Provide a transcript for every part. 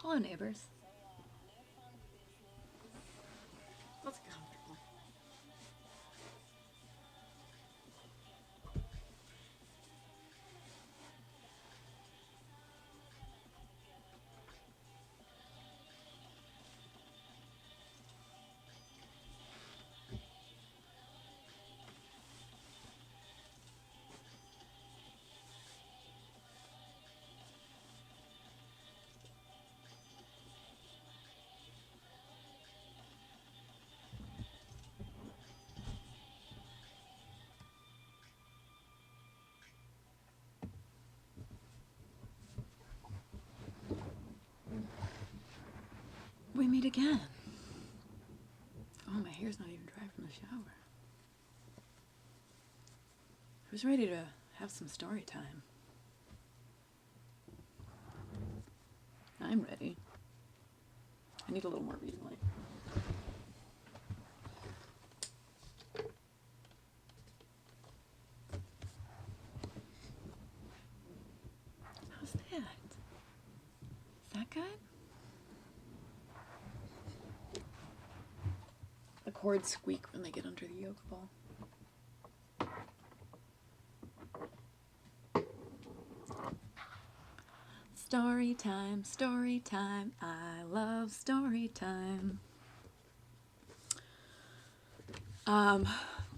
Hello, neighbors. Let's go. We meet again. Oh, my hair's not even dry from the shower. Who's ready to have some story time? I'm ready. I need a little more reading light. How's that? Is that good? The cords squeak when they get under the yoke ball. Story time, story time. I love story time.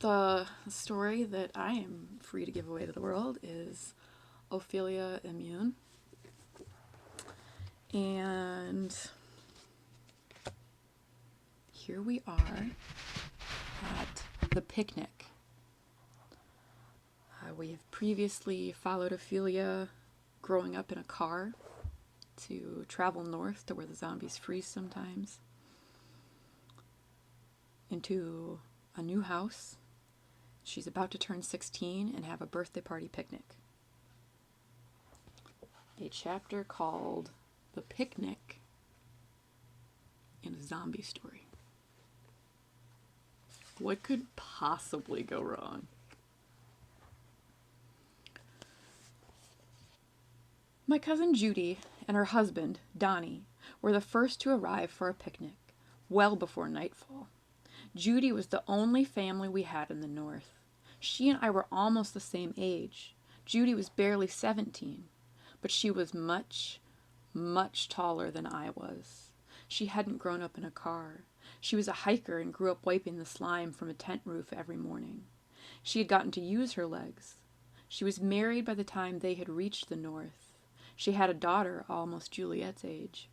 The story that I am free to give away to the world is Ophelia Immune. And here we are at the picnic. We have previously followed Ophelia growing up in a car to travel north to where the zombies freeze sometimes, into a new house. She's about to turn 16 and have a birthday party picnic. A chapter called The Picnic in a Zombie Story. What could possibly go wrong? My cousin Judy and her husband, Donnie, were the first to arrive for a picnic, well before nightfall. Judy was the only family we had in the north. She and I were almost the same age. Judy was barely 17, but she was much, much taller than I was. She hadn't grown up in a car. She was a hiker and grew up wiping the slime from a tent roof every morning. She had gotten to use her legs. She was married by the time they had reached the north. She had a daughter almost Juliet's age.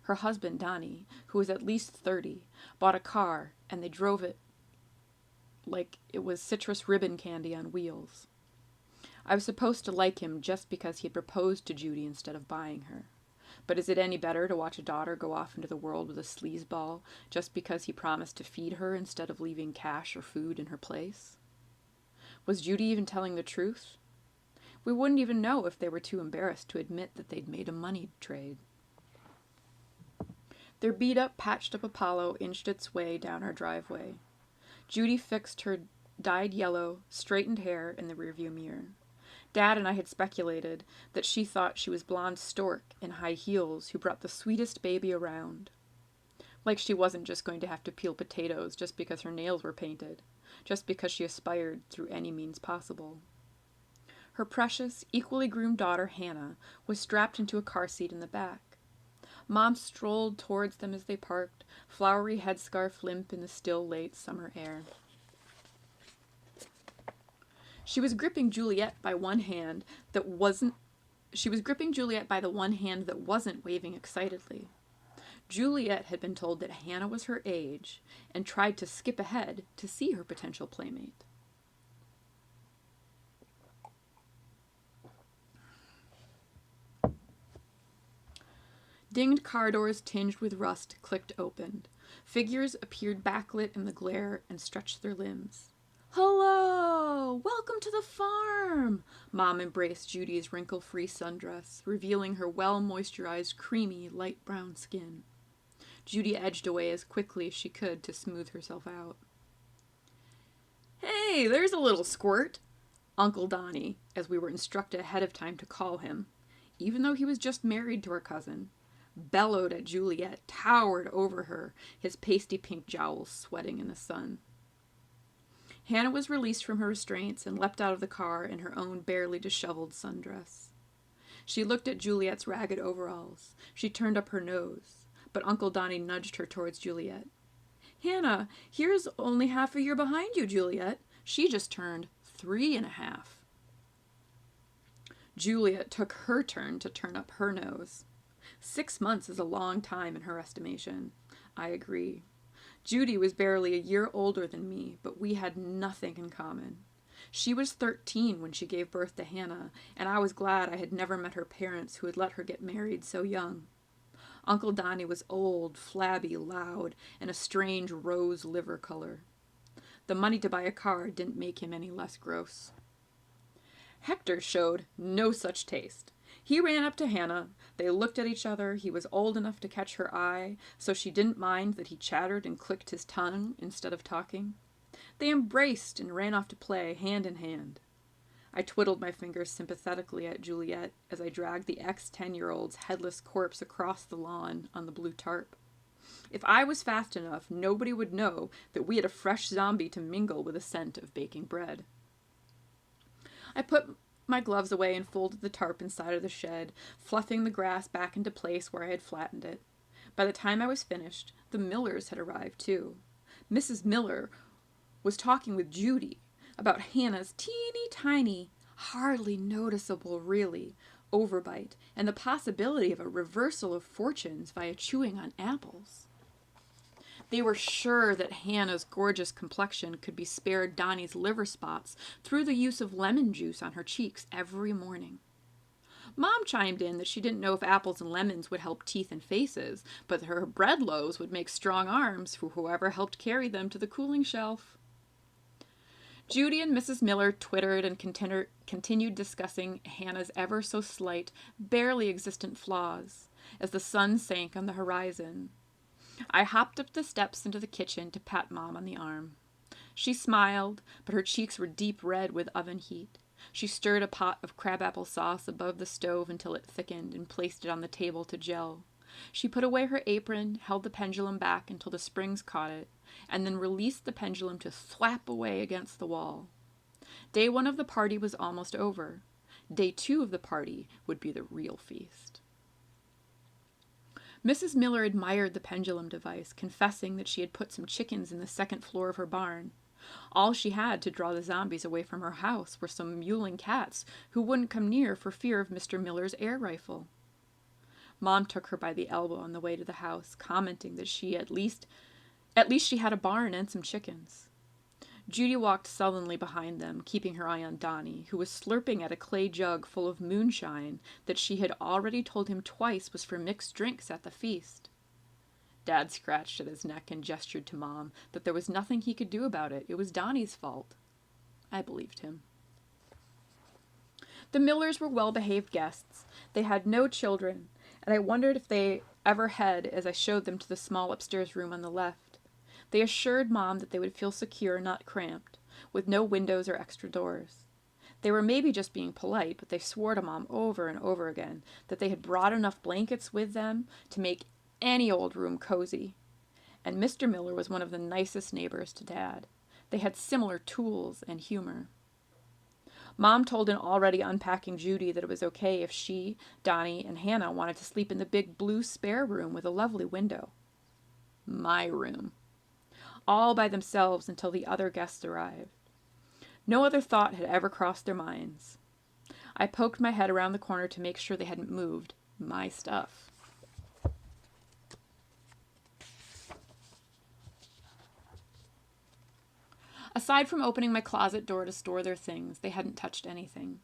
Her husband, Donnie, who was at least 30, bought a car, and they drove it like it was citrus ribbon candy on wheels. I was supposed to like him just because he had proposed to Judy instead of buying her. But is it any better to watch a daughter go off into the world with a sleazeball just because he promised to feed her instead of leaving cash or food in her place? Was Judy even telling the truth? We wouldn't even know if they were too embarrassed to admit that they'd made a money trade. Their beat-up, patched-up Apollo inched its way down our driveway. Judy fixed her dyed yellow, straightened hair in the rearview mirror. Dad and I had speculated that she thought she was blonde stork in high heels who brought the sweetest baby around. Like she wasn't just going to have to peel potatoes just because her nails were painted, just because she aspired through any means possible. Her precious, equally groomed daughter, Hannah, was strapped into a car seat in the back. Mom strolled towards them as they parked, flowery headscarf limp in the still late summer air. She was gripping Juliet by the one hand that wasn't waving excitedly. Juliet had been told that Hannah was her age and tried to skip ahead to see her potential playmate. Dinged car doors tinged with rust clicked open. Figures appeared backlit in the glare and stretched their limbs. "Hello! Welcome to the farm!" Mom embraced Judy's wrinkle-free sundress, revealing her well-moisturized, creamy, light brown skin. Judy edged away as quickly as she could to smooth herself out. "Hey, there's a little squirt!" Uncle Donnie, as we were instructed ahead of time to call him, even though he was just married to our cousin, bellowed at Juliet, towered over her, his pasty pink jowls sweating in the sun. Hannah was released from her restraints and leapt out of the car in her own barely disheveled sundress. She looked at Juliet's ragged overalls. She turned up her nose, but Uncle Donnie nudged her towards Juliet. Hannah, here's only half a year behind you, Juliet. She just turned 3.5. Juliet took her turn to turn up her nose. 6 months is a long time in her estimation. I agree. Judy was barely a year older than me, but we had nothing in common. She was 13 when she gave birth to Hannah, and I was glad I had never met her parents who had let her get married so young. Uncle Donnie was old, flabby, loud, and a strange rose liver color. The money to buy a car didn't make him any less gross. Hector showed no such taste. He ran up to Hannah. They looked at each other. He was old enough to catch her eye, so she didn't mind that he chattered and clicked his tongue instead of talking. They embraced and ran off to play, hand in hand. I twiddled my fingers sympathetically at Juliet as I dragged the ex-10-year-old's headless corpse across the lawn on the blue tarp. If I was fast enough, nobody would know that we had a fresh zombie to mingle with the scent of baking bread. I put my gloves away and folded the tarp inside of the shed, fluffing the grass back into place where I had flattened it. By the time I was finished, the Millers had arrived too. Mrs. Miller was talking with Judy about Hannah's teeny tiny, hardly noticeable really, overbite and the possibility of a reversal of fortunes via chewing on apples. They were sure that Hannah's gorgeous complexion could be spared Donnie's liver spots through the use of lemon juice on her cheeks every morning. Mom chimed in that she didn't know if apples and lemons would help teeth and faces, but that her bread loaves would make strong arms for whoever helped carry them to the cooling shelf. Judy and Mrs. Miller twittered and continued discussing Hannah's ever so slight, barely existent flaws as the sun sank on the horizon. I hopped up the steps into the kitchen to pat Mom on the arm. She smiled, but her cheeks were deep red with oven heat. She stirred a pot of crabapple sauce above the stove until it thickened and placed it on the table to gel. She put away her apron, held the pendulum back until the springs caught it, and then released the pendulum to thwap away against the wall. Day 1 of the party was almost over. Day 2 of the party would be the real feast. Mrs. Miller admired the pendulum device, confessing that she had put some chickens in the second floor of her barn. All she had to draw the zombies away from her house were some mewling cats who wouldn't come near for fear of Mr. Miller's air rifle. Mom took her by the elbow on the way to the house, commenting that she at least she had a barn and some chickens. Judy walked sullenly behind them, keeping her eye on Donnie, who was slurping at a clay jug full of moonshine that she had already told him twice was for mixed drinks at the feast. Dad scratched at his neck and gestured to Mom that there was nothing he could do about it. It was Donnie's fault. I believed him. The Millers were well-behaved guests. They had no children, and I wondered if they ever had as I showed them to the small upstairs room on the left. They assured Mom that they would feel secure, not cramped, with no windows or extra doors. They were maybe just being polite, but they swore to Mom over and over again that they had brought enough blankets with them to make any old room cozy. And Mr. Miller was one of the nicest neighbors to Dad. They had similar tools and humor. Mom told an already unpacking Judy that it was okay if she, Donnie, and Hannah wanted to sleep in the big blue spare room with a lovely window. My room. All by themselves until the other guests arrived. No other thought had ever crossed their minds. I poked my head around the corner to make sure they hadn't moved my stuff. Aside from opening my closet door to store their things, they hadn't touched anything.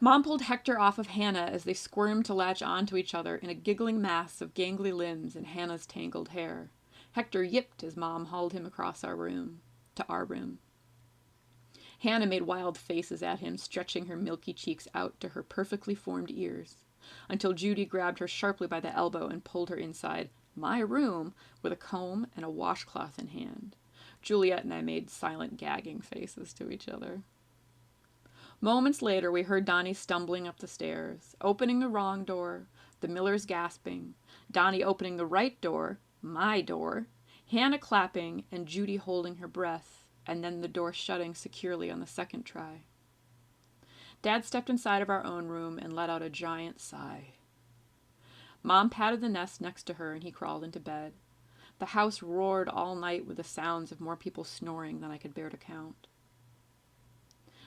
Mom pulled Hector off of Hannah as they squirmed to latch onto each other in a giggling mass of gangly limbs and Hannah's tangled hair. Hector yipped as Mom hauled him across our room. Hannah made wild faces at him, stretching her milky cheeks out to her perfectly formed ears, until Judy grabbed her sharply by the elbow and pulled her inside my room with a comb and a washcloth in hand. Juliet and I made silent gagging faces to each other. Moments later, we heard Donnie stumbling up the stairs, opening the wrong door, the Millers gasping, Donnie opening the right door, my door, Hannah clapping, and Judy holding her breath, and then the door shutting securely on the second try. Dad stepped inside of our own room and let out a giant sigh. Mom patted the nest next to her and he crawled into bed. The house roared all night with the sounds of more people snoring than I could bear to count.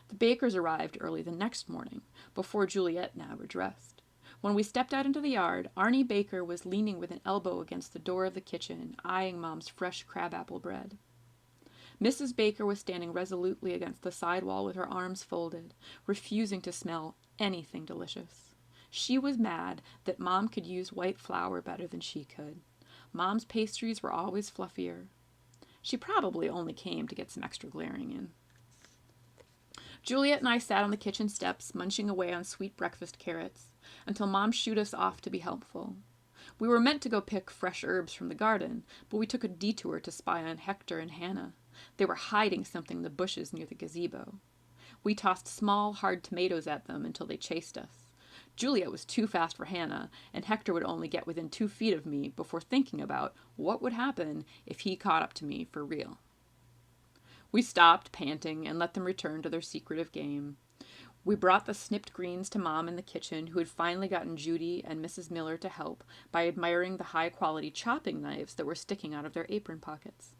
The Bakers arrived early the next morning, before Juliet and I were dressed. When we stepped out into the yard, Arnie Baker was leaning with an elbow against the door of the kitchen, eyeing Mom's fresh crabapple bread. Mrs. Baker was standing resolutely against the side wall with her arms folded, refusing to smell anything delicious. She was mad that Mom could use white flour better than she could. Mom's pastries were always fluffier. She probably only came to get some extra glaring in. Juliet and I sat on the kitchen steps, munching away on sweet breakfast carrots, until Mom shooed us off to be helpful. We were meant to go pick fresh herbs from the garden, but we took a detour to spy on Hector and Hannah. They were hiding something in the bushes near the gazebo. We tossed small, hard tomatoes at them until they chased us. Juliet was too fast for Hannah, and Hector would only get within 2 feet of me before thinking about what would happen if he caught up to me for real. We stopped, panting, and let them return to their secretive game. We brought the snipped greens to Mom in the kitchen, who had finally gotten Judy and Mrs. Miller to help by admiring the high-quality chopping knives that were sticking out of their apron pockets.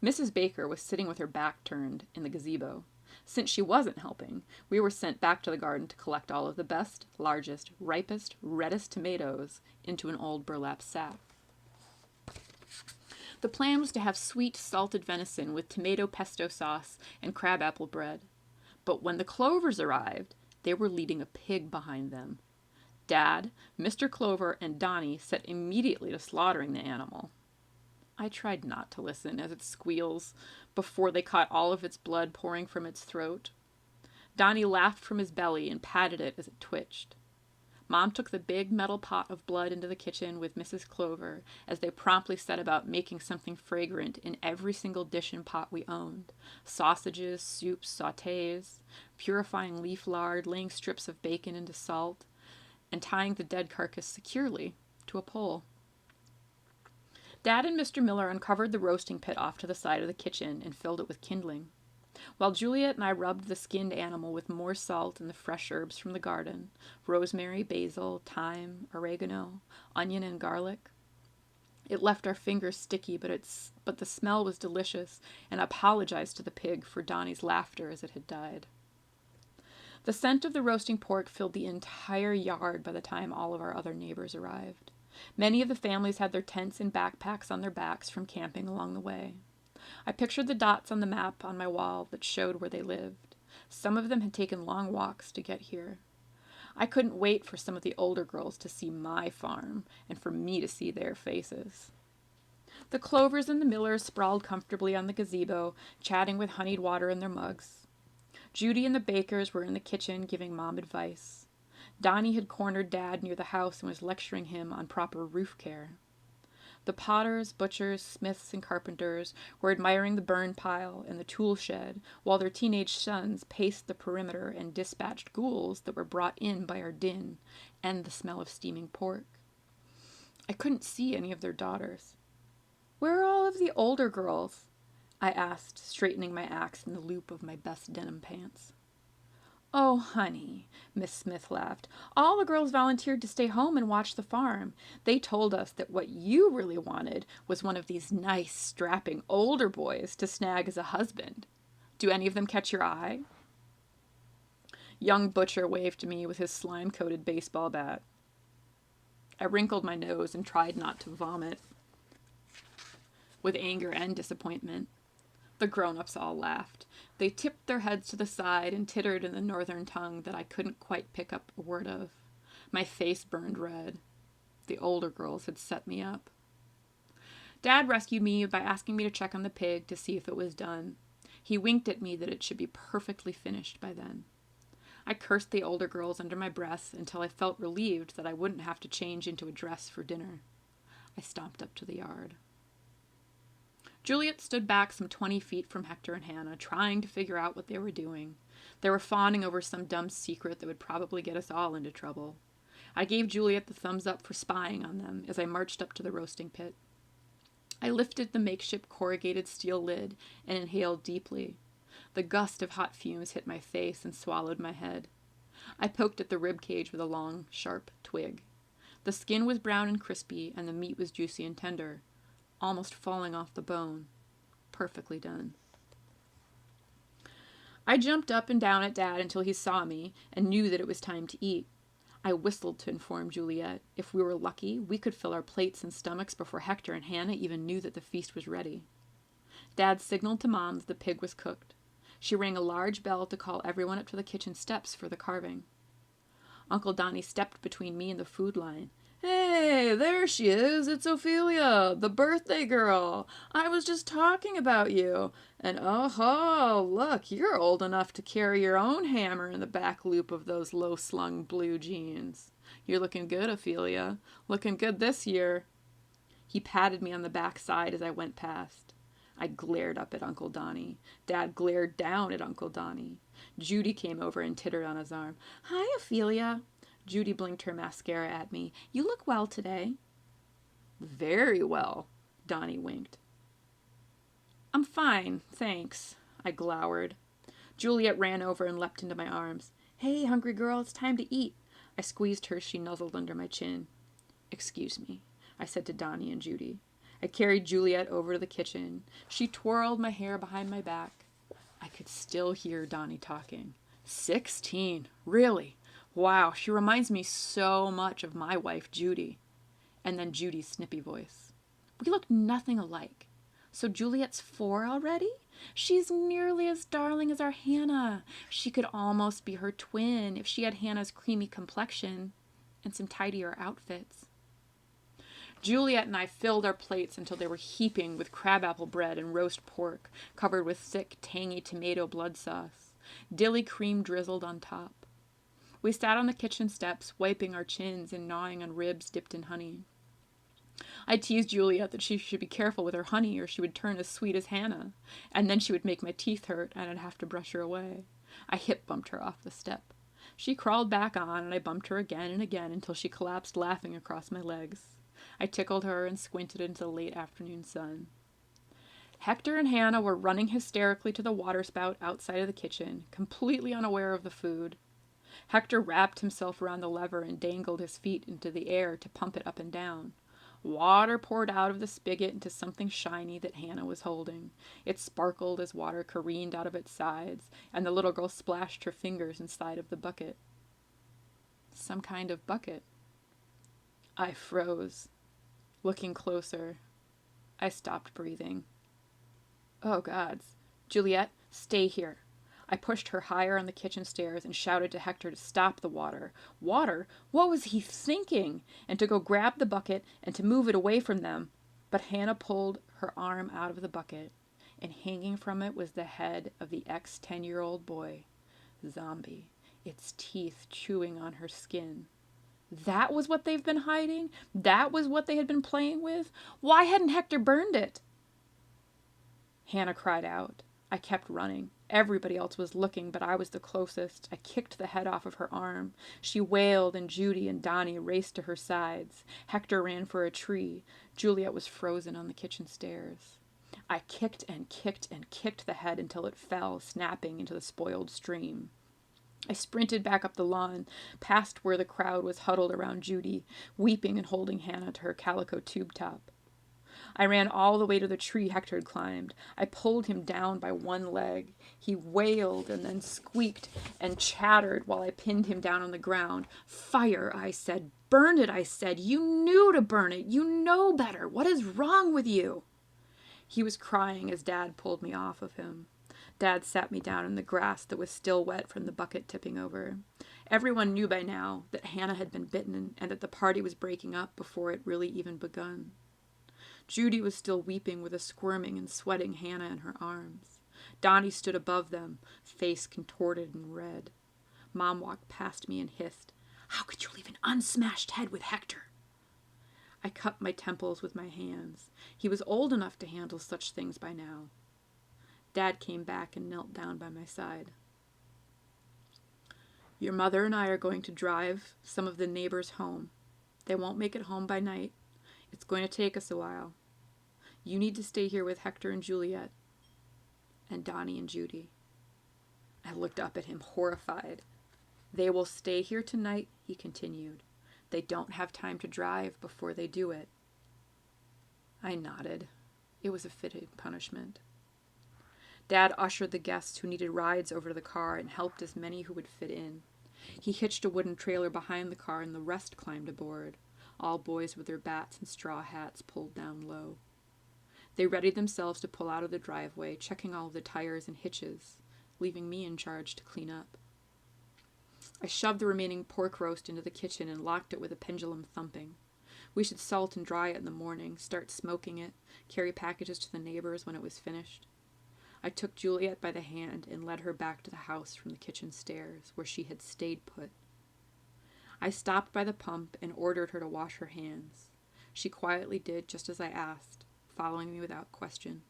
Mrs. Baker was sitting with her back turned in the gazebo. Since she wasn't helping, we were sent back to the garden to collect all of the best, largest, ripest, reddest tomatoes into an old burlap sack. The plan was to have sweet, salted venison with tomato pesto sauce and crabapple bread. But when the Clovers arrived, they were leading a pig behind them. Dad, Mr. Clover, and Donnie set immediately to slaughtering the animal. I tried not to listen as it squeals before they caught all of its blood pouring from its throat. Donnie laughed from his belly and patted it as it twitched. Mom took the big metal pot of blood into the kitchen with Mrs. Clover as they promptly set about making something fragrant in every single dish and pot we owned. Sausages, soups, sautés, purifying leaf lard, laying strips of bacon into salt, and tying the dead carcass securely to a pole. Dad and Mr. Miller uncovered the roasting pit off to the side of the kitchen and filled it with kindling, while Juliet and I rubbed the skinned animal with more salt and the fresh herbs from the garden, rosemary, basil, thyme, oregano, onion, and garlic. It left our fingers sticky, but the smell was delicious, and apologized to the pig for Donnie's laughter as it had died. The scent of the roasting pork filled the entire yard by the time all of our other neighbors arrived. Many of the families had their tents and backpacks on their backs from camping along the way. I pictured the dots on the map on my wall that showed where they lived. Some of them had taken long walks to get here. I couldn't wait for some of the older girls to see my farm and for me to see their faces. The Clovers and the Millers sprawled comfortably on the gazebo, chatting with honeyed water in their mugs. Judy and the Bakers were in the kitchen giving Mom advice. Donnie had cornered Dad near the house and was lecturing him on proper roof care. The Potters, butchers, smiths, and carpenters were admiring the burn pile and the tool shed, while their teenage sons paced the perimeter and dispatched ghouls that were brought in by our din and the smell of steaming pork. I couldn't see any of their daughters. "Where are all of the older girls?" I asked, straightening my axe in the loop of my best denim pants. "Oh, honey," Miss Smith laughed. "All the girls volunteered to stay home and watch the farm. They told us that what you really wanted was one of these nice, strapping older boys to snag as a husband. Do any of them catch your eye?" Young Butcher waved to me with his slime-coated baseball bat. I wrinkled my nose and tried not to vomit with anger and disappointment. The grown-ups all laughed. They tipped their heads to the side and tittered in the northern tongue that I couldn't quite pick up a word of. My face burned red. The older girls had set me up. Dad rescued me by asking me to check on the pig to see if it was done. He winked at me that it should be perfectly finished by then. I cursed the older girls under my breath until I felt relieved that I wouldn't have to change into a dress for dinner. I stomped up to the yard. Juliet stood back some 20 feet from Hector and Hannah, trying to figure out what they were doing. They were fawning over some dumb secret that would probably get us all into trouble. I gave Juliet the thumbs up for spying on them as I marched up to the roasting pit. I lifted the makeshift corrugated steel lid and inhaled deeply. The gust of hot fumes hit my face and swallowed my head. I poked at the rib cage with a long, sharp twig. The skin was brown and crispy, and the meat was juicy and tender, almost falling off the bone. Perfectly done. I jumped up and down at Dad until he saw me and knew that it was time to eat. I whistled to inform Juliet. If we were lucky, we could fill our plates and stomachs before Hector and Hannah even knew that the feast was ready. Dad signaled to Mom that the pig was cooked. She rang a large bell to call everyone up to the kitchen steps for the carving. Uncle Donnie stepped between me and the food line. "Hey, there she is. It's Ophelia, the birthday girl. I was just talking about you. And oh, look, you're old enough to carry your own hammer in the back loop of those low-slung blue jeans. You're looking good, Ophelia. Looking good this year." He patted me on the back side as I went past. I glared up at Uncle Donnie. Dad glared down at Uncle Donnie. Judy came over and tittered on his arm. "Hi, Ophelia." Judy blinked her mascara at me. "You look well today." "Very well," Donnie winked. "I'm fine, thanks," I glowered. Juliet ran over and leapt into my arms. "Hey, hungry girl, it's time to eat." I squeezed her as she nuzzled under my chin. "Excuse me," I said to Donnie and Judy. I carried Juliet over to the kitchen. She twirled my hair behind my back. I could still hear Donnie talking. 16, really? Wow, she reminds me so much of my wife, Judy. And then Judy's snippy voice. "We look nothing alike. So Juliet's 4 already? She's nearly as darling as our Hannah. She could almost be her twin if she had Hannah's creamy complexion and some tidier outfits." Juliet and I filled our plates until they were heaping with crabapple bread and roast pork, covered with thick, tangy tomato blood sauce. Dilly cream drizzled on top. We sat on the kitchen steps, wiping our chins and gnawing on ribs dipped in honey. I teased Juliet that she should be careful with her honey or she would turn as sweet as Hannah, and then she would make my teeth hurt and I'd have to brush her away. I hip bumped her off the step. She crawled back on and I bumped her again and again until she collapsed laughing across my legs. I tickled her and squinted into the late afternoon sun. Hector and Hannah were running hysterically to the waterspout outside of the kitchen, completely unaware of the food. Hector wrapped himself around the lever and dangled his feet into the air to pump it up and down. Water poured out of the spigot into something shiny that Hannah was holding. It sparkled as water careened out of its sides, and the little girl splashed her fingers inside of the bucket. Some kind of bucket. I froze. Looking closer, I stopped breathing. "Oh, gods. Juliet, stay here." I pushed her higher on the kitchen stairs and shouted to Hector to stop the water. Water? What was he thinking? And to go grab the bucket and to move it away from them. But Hannah pulled her arm out of the bucket, and hanging from it was the head of the ex-10-year-old boy. Zombie, its teeth chewing on her skin. That was what they've been hiding? That was what they had been playing with? Why hadn't Hector burned it? Hannah cried out. I kept running. Everybody else was looking, but I was the closest. I kicked the head off of her arm. She wailed, and Judy and Donnie raced to her sides. Hector ran for a tree. Juliet was frozen on the kitchen stairs. I kicked and kicked and kicked the head until it fell, snapping into the spoiled stream. I sprinted back up the lawn, past where the crowd was huddled around Judy, weeping and holding Hannah to her calico tube top. I ran all the way to the tree Hector had climbed. I pulled him down by one leg. He wailed and then squeaked and chattered while I pinned him down on the ground. "Fire," I said. "Burn it," I said. "You knew to burn it. You know better. What is wrong with you?" He was crying as Dad pulled me off of him. Dad sat me down in the grass that was still wet from the bucket tipping over. Everyone knew by now that Hannah had been bitten and that the party was breaking up before it really even begun. Judy was still weeping with a squirming and sweating Hannah in her arms. Donnie stood above them, face contorted and red. Mom walked past me and hissed, "How could you leave an unsmashed head with Hector?" I cupped my temples with my hands. He was old enough to handle such things by now. Dad came back and knelt down by my side. Your mother and I are going to drive some of the neighbors home. They won't make it home by night. It's going to take us a while. You need to stay here with Hector and Juliet, and Donnie and Judy." I looked up at him, horrified. "They will stay here tonight," he continued. "They don't have time to drive before they do it." I nodded. It was a fitting punishment. Dad ushered the guests who needed rides over to the car and helped as many who would fit in. He hitched a wooden trailer behind the car and the rest climbed aboard, all boys with their bats and straw hats pulled down low. They readied themselves to pull out of the driveway, checking all of the tires and hitches, leaving me in charge to clean up. I shoved the remaining pork roast into the kitchen and locked it with a pendulum thumping. We should salt and dry it in the morning, start smoking it, carry packages to the neighbors when it was finished. I took Juliet by the hand and led her back to the house from the kitchen stairs, where she had stayed put. I stopped by the pump and ordered her to wash her hands. She quietly did just as I asked, following me without question.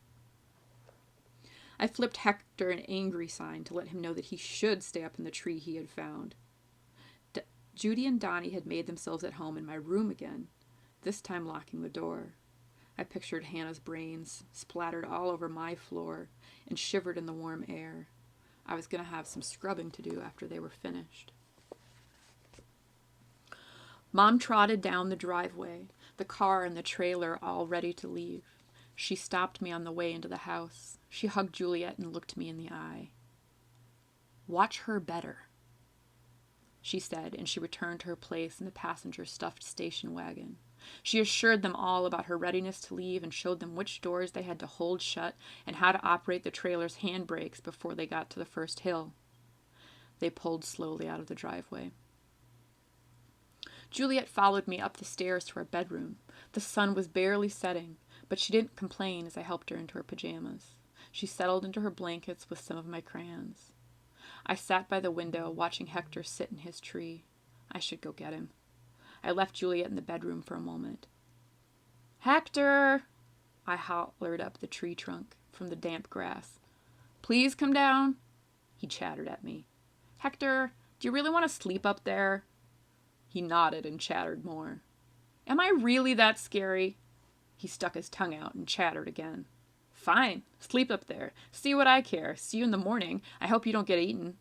I flipped Hector an angry sign to let him know that he should stay up in the tree he had found. Judy and Donnie had made themselves at home in my room again, this time locking the door. I pictured Hannah's brains splattered all over my floor and shivered in the warm air. I was going to have some scrubbing to do after they were finished. Mom trotted down the driveway, the car and the trailer all ready to leave. She stopped me on the way into the house. She hugged Juliet and looked me in the eye. "Watch her better," she said, and she returned to her place in the passenger-stuffed station wagon. She assured them all about her readiness to leave and showed them which doors they had to hold shut and how to operate the trailer's handbrakes before they got to the first hill. They pulled slowly out of the driveway. Juliet followed me up the stairs to our bedroom. The sun was barely setting, but she didn't complain as I helped her into her pajamas. She settled into her blankets with some of my crayons. I sat by the window, watching Hector sit in his tree. I should go get him. I left Juliet in the bedroom for a moment. "Hector!" I hollered up the tree trunk from the damp grass. "Please come down." He chattered at me. "Hector, do you really want to sleep up there?" He nodded and chattered more. "Am I really that scary?" He stuck his tongue out and chattered again. "Fine, sleep up there. See what I care. See you in the morning. I hope you don't get eaten."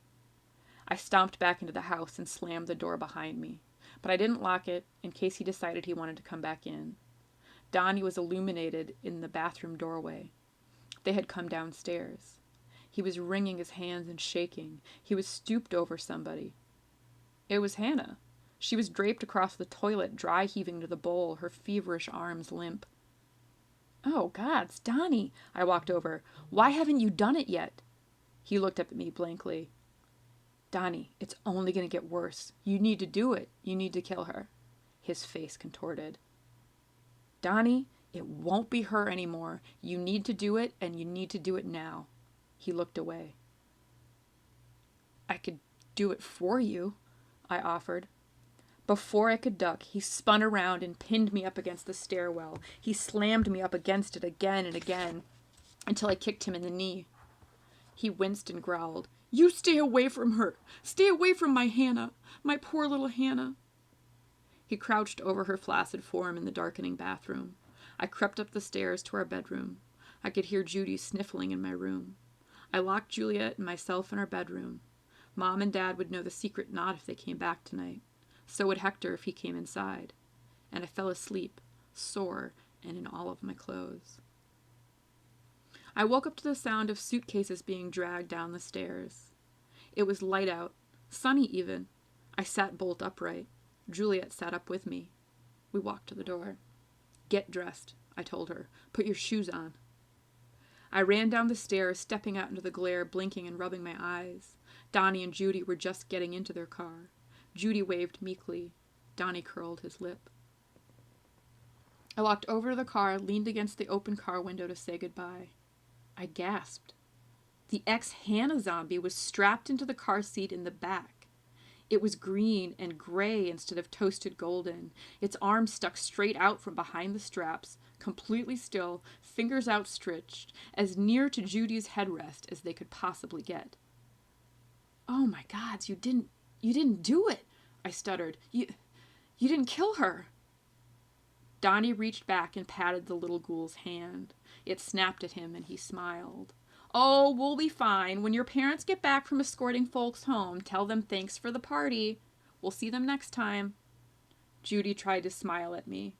I stomped back into the house and slammed the door behind me, but I didn't lock it in case he decided he wanted to come back in. Donnie was illuminated in the bathroom doorway. They had come downstairs. He was wringing his hands and shaking. He was stooped over somebody. It was Hannah. She was draped across the toilet, dry heaving to the bowl, her feverish arms limp. "Oh, gods, Donnie!" I walked over. "Why haven't you done it yet?" He looked up at me blankly. "Donnie, it's only going to get worse. You need to do it. You need to kill her." His face contorted. "Donnie, it won't be her anymore. You need to do it, and you need to do it now." He looked away. "I could do it for you," I offered. Before I could duck, he spun around and pinned me up against the stairwell. He slammed me up against it again and again until I kicked him in the knee. He winced and growled, "You stay away from her! Stay away from my Hannah! My poor little Hannah!" He crouched over her flaccid form in the darkening bathroom. I crept up the stairs to our bedroom. I could hear Judy sniffling in my room. I locked Juliet and myself in our bedroom. Mom and Dad would know the secret knot if they came back tonight. So would Hector if he came inside. And I fell asleep, sore and in all of my clothes. I woke up to the sound of suitcases being dragged down the stairs. It was light out, sunny even. I sat bolt upright. Juliet sat up with me. We walked to the door. "Get dressed," I told her. "Put your shoes on." I ran down the stairs, stepping out into the glare, blinking and rubbing my eyes. Donnie and Judy were just getting into their car. Judy waved meekly. Donnie curled his lip. I walked over to the car, leaned against the open car window to say goodbye. I gasped. The ex-Hannah zombie was strapped into the car seat in the back. It was green and gray instead of toasted golden. Its arms stuck straight out from behind the straps, completely still, fingers outstretched, as near to Judy's headrest as they could possibly get. "Oh my gods, you You didn't do it, I stuttered. You didn't kill her. Donnie reached back and patted the little ghoul's hand. It snapped at him and he smiled. Oh, we'll be fine. When your parents get back from escorting folks home, tell them thanks for the party. We'll see them next time. Judy tried to smile at me.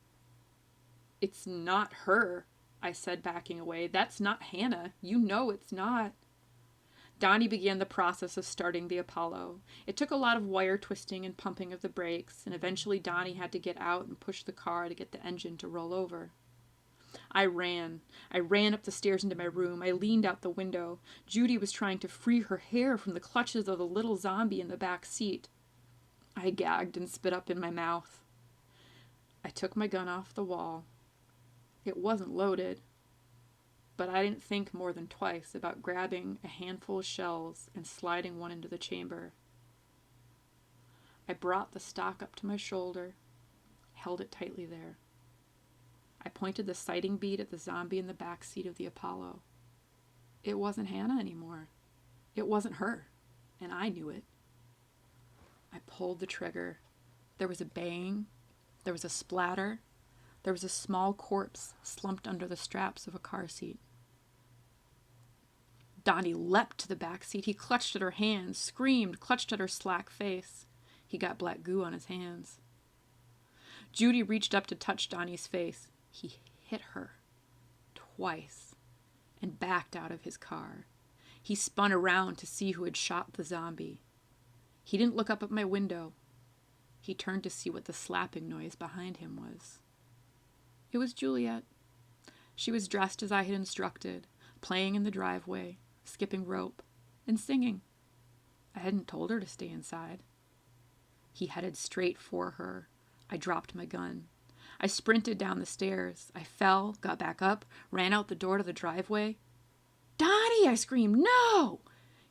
It's not her, I said, backing away. That's not Hannah. You know it's not. Donnie began the process of starting the Apollo. It took a lot of wire twisting and pumping of the brakes, and eventually Donnie had to get out and push the car to get the engine to roll over. I ran up the stairs into my room. I leaned out the window. Judy was trying to free her hair from the clutches of the little zombie in the back seat. I gagged and spit up in my mouth. I took my gun off the wall. It wasn't loaded, but I didn't think more than twice about grabbing a handful of shells and sliding one into the chamber. I brought the stock up to my shoulder, held it tightly there. I pointed the sighting bead at the zombie in the back seat of the Apollo. It wasn't Hannah anymore. It wasn't her, and I knew it. I pulled the trigger. There was a bang. There was a splatter. There was a small corpse slumped under the straps of a car seat. Donnie leapt to the back seat. He clutched at her hands, screamed, clutched at her slack face. He got black goo on his hands. Judy reached up to touch Donnie's face. He hit her twice and backed out of his car. He spun around to see who had shot the zombie. He didn't look up at my window. He turned to see what the slapping noise behind him was. It was Juliet. She was dressed as I had instructed, playing in the driveway, skipping rope, and singing. I hadn't told her to stay inside. He headed straight for her. I dropped my gun. I sprinted down the stairs. I fell, got back up, ran out the door to the driveway. Donnie, I screamed, no!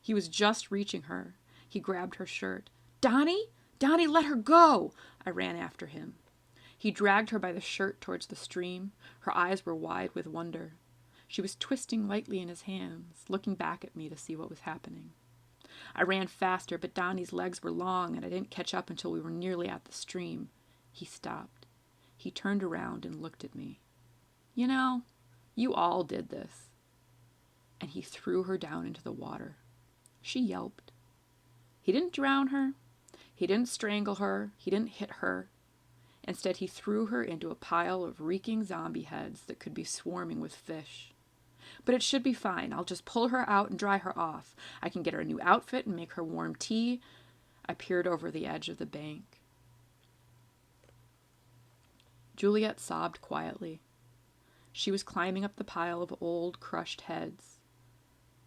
He was just reaching her. He grabbed her shirt. Donnie? Donnie, let her go! I ran after him. He dragged her by the shirt towards the stream. Her eyes were wide with wonder. She was twisting lightly in his hands, looking back at me to see what was happening. I ran faster, but Donnie's legs were long, and I didn't catch up until we were nearly at the stream. He stopped. He turned around and looked at me. You know, you all did this. And he threw her down into the water. She yelped. He didn't drown her. He didn't strangle her. He didn't hit her. Instead, he threw her into a pile of reeking zombie heads that could be swarming with fish. But it should be fine. I'll just pull her out and dry her off. I can get her a new outfit and make her warm tea. I peered over the edge of the bank. Juliet sobbed quietly. She was climbing up the pile of old, crushed heads,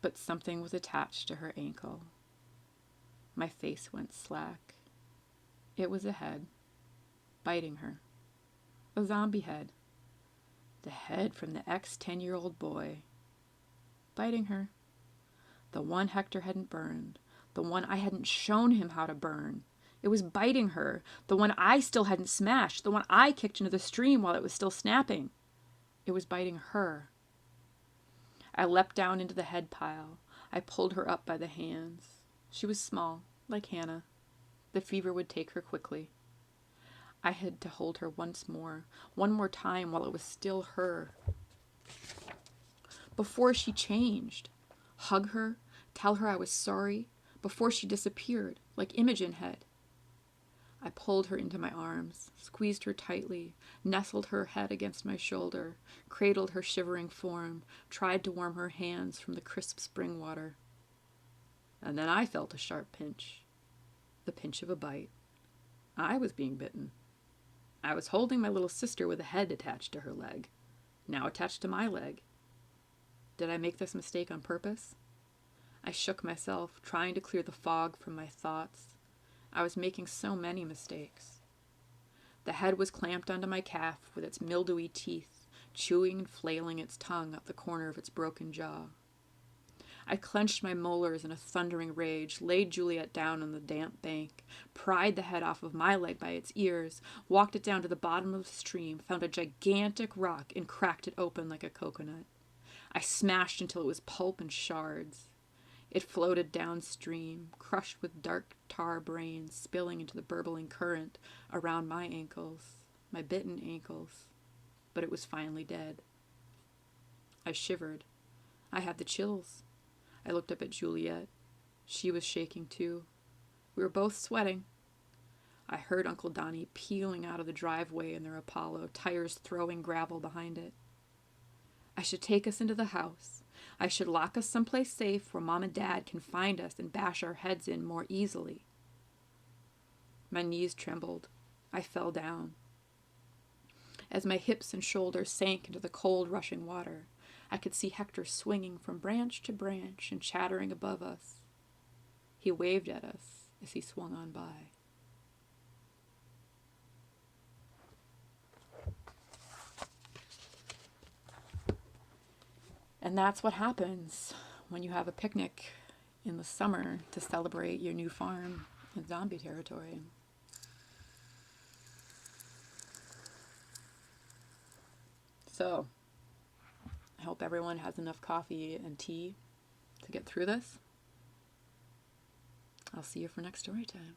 but something was attached to her ankle. My face went slack. It was a head, biting her. A zombie head. The head from the ex-10-year-old boy. Biting her. The one Hector hadn't burned. The one I hadn't shown him how to burn. It was biting her. The one I still hadn't smashed. The one I kicked into the stream while it was still snapping. It was biting her. I leapt down into the head pile. I pulled her up by the hands. She was small, like Hannah. The fever would take her quickly. I had to hold her once more, one more time while it was still her. Before she changed. Hug her, tell her I was sorry, before she disappeared, like Imogen had. I pulled her into my arms, squeezed her tightly, nestled her head against my shoulder, cradled her shivering form, tried to warm her hands from the crisp spring water. And then I felt a sharp pinch, the pinch of a bite. I was being bitten. I was holding my little sister with a head attached to her leg, now attached to my leg. Did I make this mistake on purpose? I shook myself, trying to clear the fog from my thoughts. I was making so many mistakes. The head was clamped onto my calf with its mildewy teeth, chewing and flailing its tongue up the corner of its broken jaw. I clenched my molars in a thundering rage, laid Juliet down on the damp bank, pried the head off of my leg by its ears, walked it down to the bottom of the stream, found a gigantic rock, and cracked it open like a coconut. I smashed until it was pulp and shards. It floated downstream, crushed with dark tar brains spilling into the burbling current around my ankles, my bitten ankles. But it was finally dead. I shivered. I had the chills. I looked up at Juliet. She was shaking too. We were both sweating. I heard Uncle Donnie peeling out of the driveway in their Apollo, tires throwing gravel behind it. I should take us into the house. I should lock us someplace safe where Mom and Dad can find us and bash our heads in more easily. My knees trembled. I fell down. As my hips and shoulders sank into the cold, rushing water, I could see Hector swinging from branch to branch and chattering above us. He waved at us as he swung on by. And that's what happens when you have a picnic in the summer to celebrate your new farm in zombie territory. So, I hope everyone has enough coffee and tea to get through this. I'll see you for next story time.